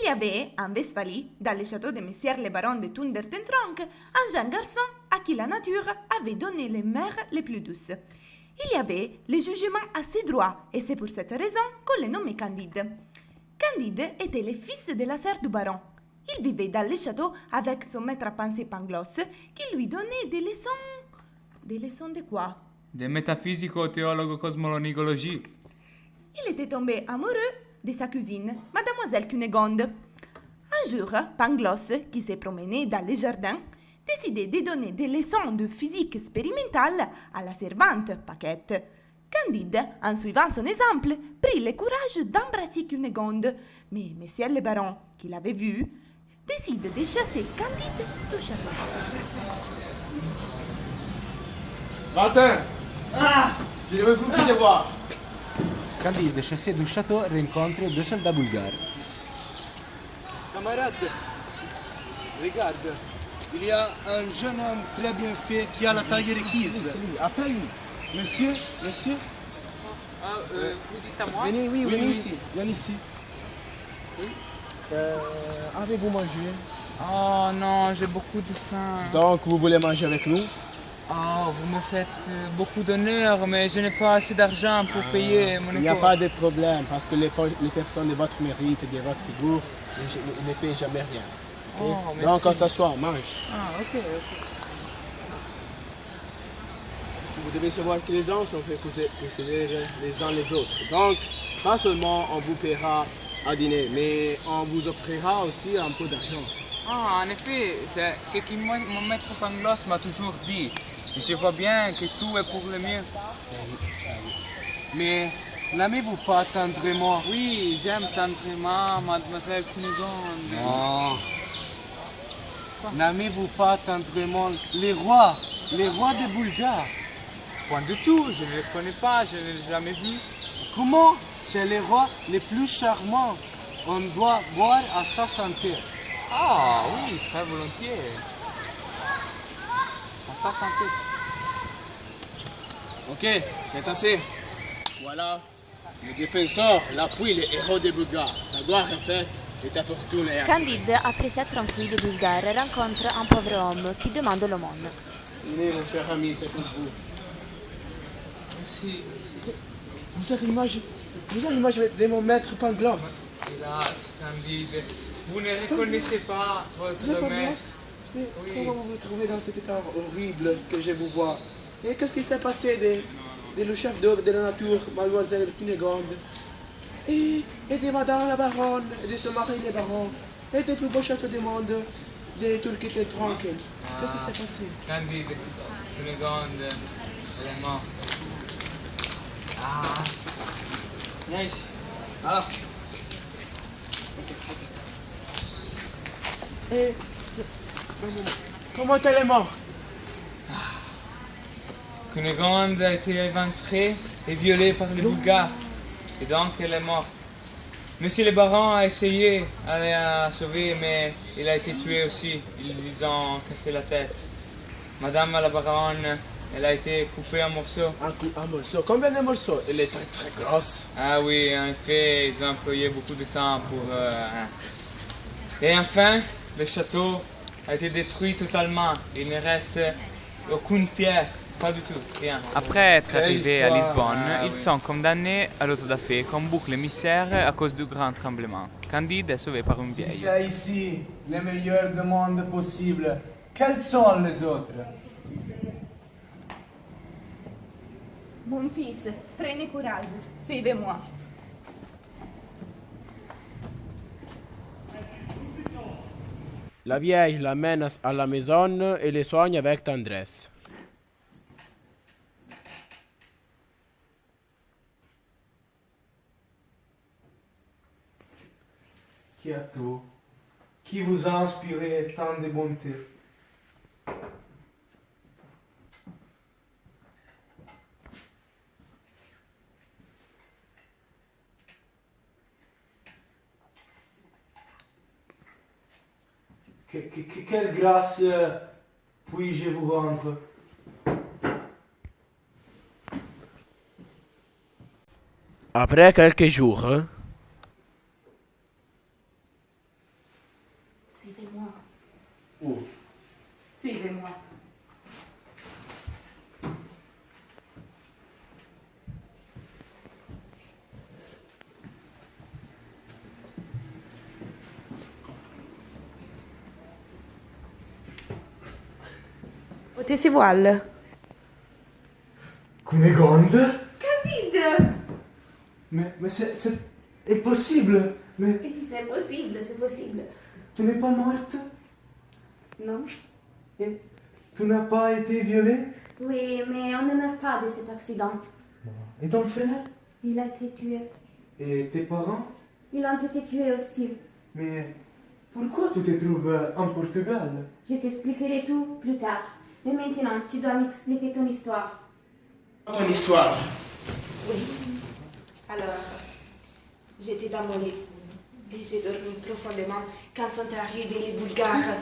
Il y avait en Westphalie, dans le château de Messieurs le baron de Thundertentronckh, un jeune garçon à qui la nature avait donné les mers les plus douces. Il y avait les jugements assez droits, et c'est pour cette raison qu'on le nommait Candide. Candide était le fils de la sœur du baron. Il vivait dans le château avec son maître à penser Pangloss, qui lui donnait des leçons... Des leçons de quoi? De métaphysico-théologo-cosmolonigologie. Il était tombé amoureux de sa cousine, Mademoiselle Cunégonde. Un jour, Pangloss, qui s'est promené dans les jardins, décidait de donner des leçons de physique expérimentale à la servante Paquette. Candide, en suivant son exemple, prit le courage d'embrasser Cunégonde, mais Monsieur le baron, qui l'avait vu, décide de chasser Candide du château. Martin! Je ne veux plus te voir. Candide, chassé du château, rencontre deux soldats bulgares. Camarade, regarde, il y a un jeune homme très bien fait qui a la taille requise. Appelle-lui. Monsieur, monsieur, Vous dites à moi? Venez, oui, venez ici. viens ici. Avez-vous mangé? Oh non, j'ai beaucoup de faim. Donc, vous voulez manger avec nous? Oh, vous me faites beaucoup d'honneur, mais je n'ai pas assez d'argent pour payer mon Il n'y a école. pas de problème, parce que les personnes de votre mérite et de votre figure ne paient jamais rien. Ok? Oh, Donc, merci. on s'assoit, on mange. Ah, ok. Vous devez savoir que les gens sont faits pour servir les uns les autres. Donc, pas seulement on vous paiera à dîner, mais on vous offrira aussi un peu d'argent. Ah, en effet, c'est ce que mon maître Pangloss m'a toujours dit. Et je vois bien que tout est pour le mieux. Mais n'aimez-vous pas tendrement? Oui, j'aime tendrement Mademoiselle Cunégonde. Non. N'aimez-vous pas tendrement les rois des Bulgares? Point du tout, je ne les connais pas, je ne les ai jamais vus. Comment? C'est les rois les plus charmants. On doit boire à sa santé. Ah oui, très volontiers. À sa santé. Ok, c'est assez. Voilà, le défenseur, l'appui, les héros des Bulgares. Ta gloire est faite et ta fortune est acquise. Candide, après s'être enfui des Bulgares, rencontre un pauvre homme qui demande l'aumône. Venez, mon cher ami, c'est pour vous. Merci. Vous avez l'image de mon maître Pangloss. Hélas, Candide, vous ne reconnaissez pas Vous êtes votre Pangloss? maître. Mais Oui. comment vous vous trouvez dans cet état horrible que je vous vois? Et qu'est-ce qui s'est passé de le chef d'œuvre de la nature, Mademoiselle Cunégonde, et de Madame la baronne, et de son mari le baron, et des plus beaux châteaux du monde, de Turquie étaient tranquilles? Qu'est-ce qui s'est passé? Candide, Cunégonde, elle est morte. Ah. Viens ici. Alors, Et comment elle est morte? Cunégonde a été éventrée et violée par les Bulgares. Et donc elle est morte. Monsieur le baron a essayé de la sauver, mais il a été tué aussi. Ils lui ont cassé la tête. Madame la baronne, elle a été coupée en morceaux. Un morceau. Combien de morceaux? Elle est très très grosse. Ah oui, en effet, ils ont employé beaucoup de temps pour... Et enfin, le château a été détruit totalement. Il ne reste aucune pierre. Pas du tout, rien. Après être Quelle arrivés à histoire. Lisbonne, Ah, ils sont condamnés à l'autodafé comme boucle émissaire à cause du grand tremblement. Candide est sauvé par une vieille. C'est ici les meilleurs du monde possible. Quels sont les autres? Mon fils, prenez courage, suivez-moi. La vieille l'amène à la maison et les soigne avec tendresse. Qui a tout? Qui vous a inspiré tant de bonté? Quelle grâce puis-je vous rendre? Après quelques jours, Ôtez ses voiles. Cunégonde? Candide! Mais c'est impossible. Mais C'est possible, c'est possible. tu n'es pas morte? Non? Et tu n'as pas été violée? Oui, mais on ne meurt pas de cet accident. Et ton frère? Il a été tué. Et tes parents? Ils ont été tués aussi. Mais pourquoi tu te trouves en Portugal? Je t'expliquerai tout plus tard. Mais maintenant, tu dois m'expliquer ton histoire. Ton histoire. Oui. Alors, j'étais dans mon lit et j'ai dormi profondément quand sont arrivés les Bulgares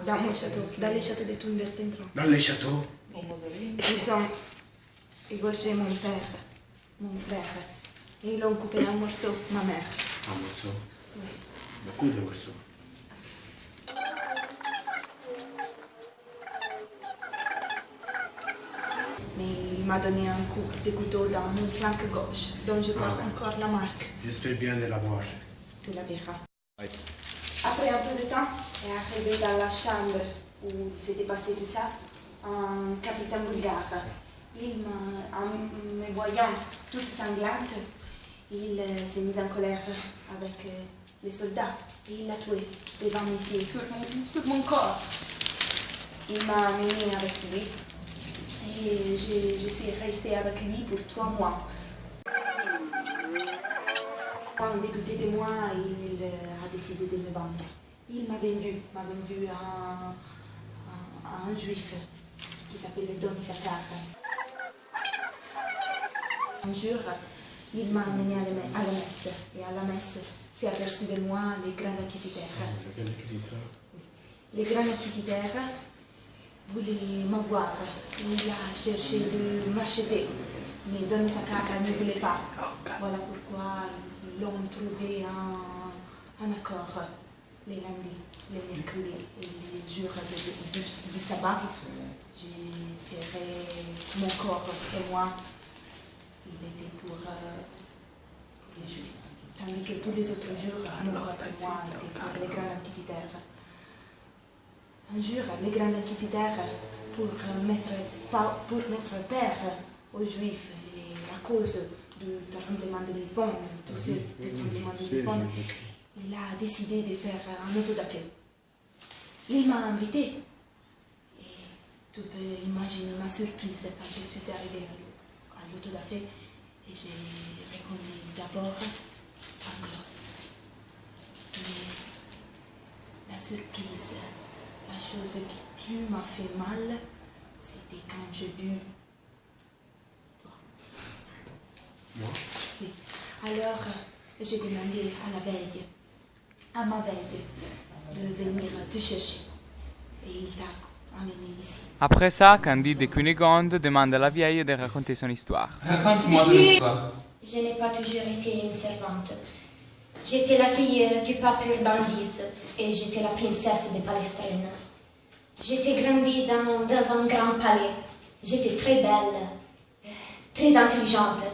dans mon château, dans le château de Tundertentron. Dans le château. Ils ont égorgé mon père, mon frère, et ils ont coupé en morceaux ma mère. Un morceau. Oui. Beaucoup de morceaux. Mais il m'a donné un coup de couteau dans mon flanc gauche, dont je porte encore la marque. J'espère bien de l'avoir. Tu la verras. Après un peu de temps, est arrivé dans la chambre où s'était passé tout ça, un capitaine bulgare. En me voyant toute sanglante, il s'est mis en colère avec les soldats et il l'a tué devant mes yeux, sur mon corps. Il m'a amené avec lui et je suis restée avec lui pour 3 mois. Quand dégoûté de moi, il a décidé de me vendre. Il m'a vendu à un juif qui s'appelait Don Issachar. Un jour, il m'a amené à la messe. Et à la messe, s'est aperçu de moi les grands inquisiteurs. Le grand inquisiteur. Les grands inquisiteurs voulaient m'avoir. Il a cherché de m'acheter. Mais Don Issachar ne voulait pas. Voilà pourquoi ils l'ont trouvé un accord les lundis, les mercredis et les jours du sabbat. J'ai serré mon corps et moi. Il était pour les juifs. Tandis que tous les autres jours, mon corps et moi étaient pour les grands inquisiteurs. Un jour, les grands inquisiteurs, pour mettre peur aux juifs et à cause du tremblement de Lisbonne, tout ce tremblement de Lisbonne, il a décidé de faire un autodafé. Il m'a invité. Et tu peux imaginer ma surprise quand je suis arrivée à l'autodafé et j'ai reconnu d'abord Pangloss. Mais la surprise, la chose qui plus m'a fait mal, c'était quand j'ai vu toi. Moi? Oui. Alors, j'ai demandé à ma veille, de venir te chercher. Et il t'a amené ici. Après ça, Candide de Cunégonde demande à la vieille de raconter son histoire. Raconte-moi ton histoire. Je n'ai pas toujours été une servante. J'étais la fille du pape Urbain X et j'étais la princesse de Palestrine. J'étais grandie dans un grand palais. J'étais très belle, très intelligente.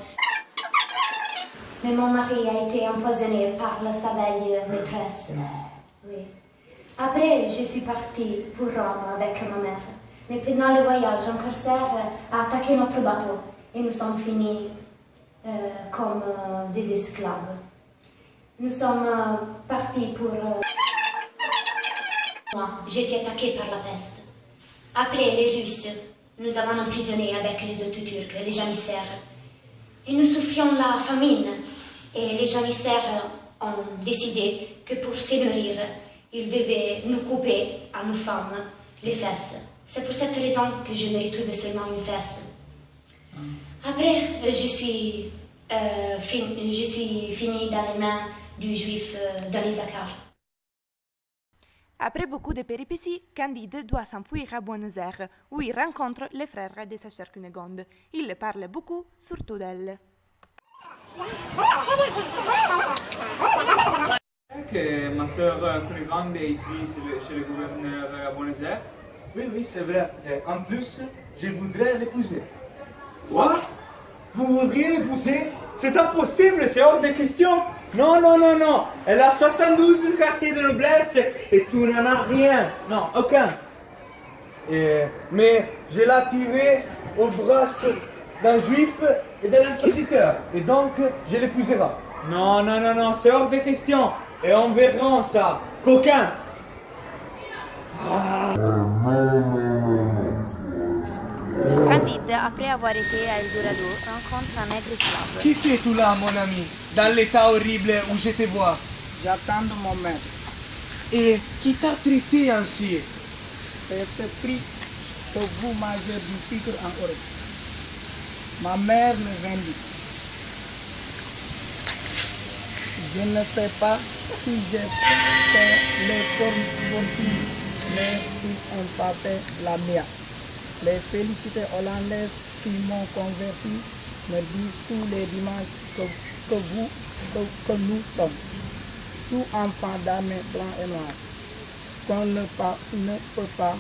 Mais mon mari a été empoisonné par sa belle maîtresse. Oui. Après, je suis partie pour Rome avec ma mère. Mais pendant le voyage, un corsaire a attaqué notre bateau et nous sommes finis comme des esclaves. Nous sommes partis pour... Moi, j'ai été attaquée par la peste. Après, les Russes nous avons emprisonnés avec les autres Turcs, les janissaires. Et nous souffrions la famine. Et les janissaires ont décidé que pour se nourrir, ils devaient nous couper à nos femmes les fesses. C'est pour cette raison que je me retrouvais seulement une fesse. Après, je suis finie dans les mains du juif Don Issachar. Après beaucoup de péripéties, Candide doit s'enfuir à Buenos Aires, où il rencontre les frères de sa chère Cunégonde. Il parle beaucoup, surtout d'elle. Que ma soeur Cunégonde est ici, chez le gouverneur à Buenos Aires. Oui, c'est vrai. Et en plus, je voudrais l'épouser. Quoi? Vous voudriez l'épouser? C'est impossible, c'est hors de question. Non, non, non, non. Elle a 72 quartiers de noblesse et tu n'en as rien. Non, aucun. Mais je l'ai tiré au bras d'un juif et d'un inquisiteur. Et donc, je l'épouserai. Non, non, non, non, c'est hors de question. Et on verra ça. Coquin. Candide, après avoir été à Eldorado, rencontre un nègre esclave. Qui fais-tu là, mon ami, dans l'état horrible où je te vois? J'attends mon maître. Et qui t'a traité ainsi? C'est ce prix que vous mangez du sucre en Europe. Ma mère me vendit. Je ne sais pas si j'ai fait l'effort continu, mais ils n'ont pas fait la mienne. Les félicités hollandaises qui m'ont converti me disent tous les dimanches que nous sommes tout enfants d'âme blanc et noir, qu'on ne peut pas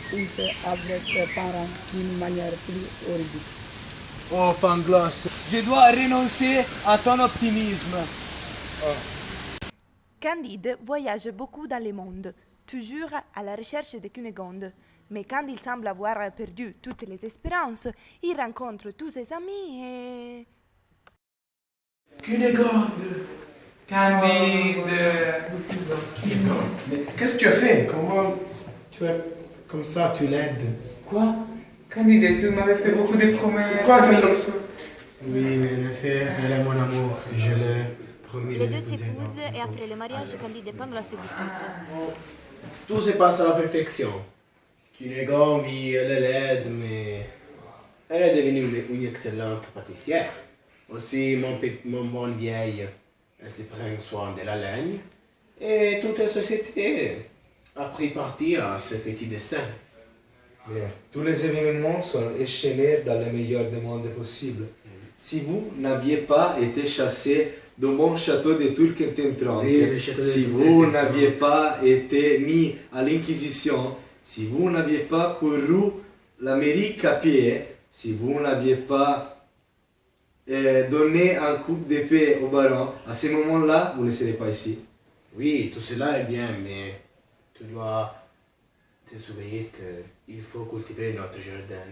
pousser avec ses parents d'une manière plus horrible. Oh, Pangloss, je dois renoncer à ton optimisme. Candide voyage beaucoup dans le monde, toujours à la recherche de Cunégonde. Mais quand il semble avoir perdu toutes les espérances, il rencontre tous ses amis et... Cunégonde! Candide. Mais qu'est-ce que tu as fait? Comment tu es comme ça, tu l'aides? Quoi? Candide, tu m'avais fait beaucoup de promesses. Pourquoi tu es comme ça? Oui, mais en effet, elle est mon amour. Je l'ai promis. Les deux s'épousent et après le mariage, Candide et Pangloss se disputent. Tout se passe à la perfection. Cunégonde, oui, elle l'aide, mais elle est devenue une excellente pâtissière. Aussi, mon bonne vieille, elle se prend soin de la laine. Et toute la société a pris parti à ce petit dessin. Bien. Tous les événements sont échelés dans le meilleur des mondes possibles. Si vous n'aviez pas été chassé de mon château de Turquententranque, si vous n'aviez pas été mis à l'Inquisition, si vous n'aviez pas couru l'Amérique à pied, si vous n'aviez pas donné un coup d'épée au baron, à ce moment-là, vous ne serez pas ici. Oui, tout cela est bien, mais tu dois te souvenir qu'il faut cultiver notre jardin.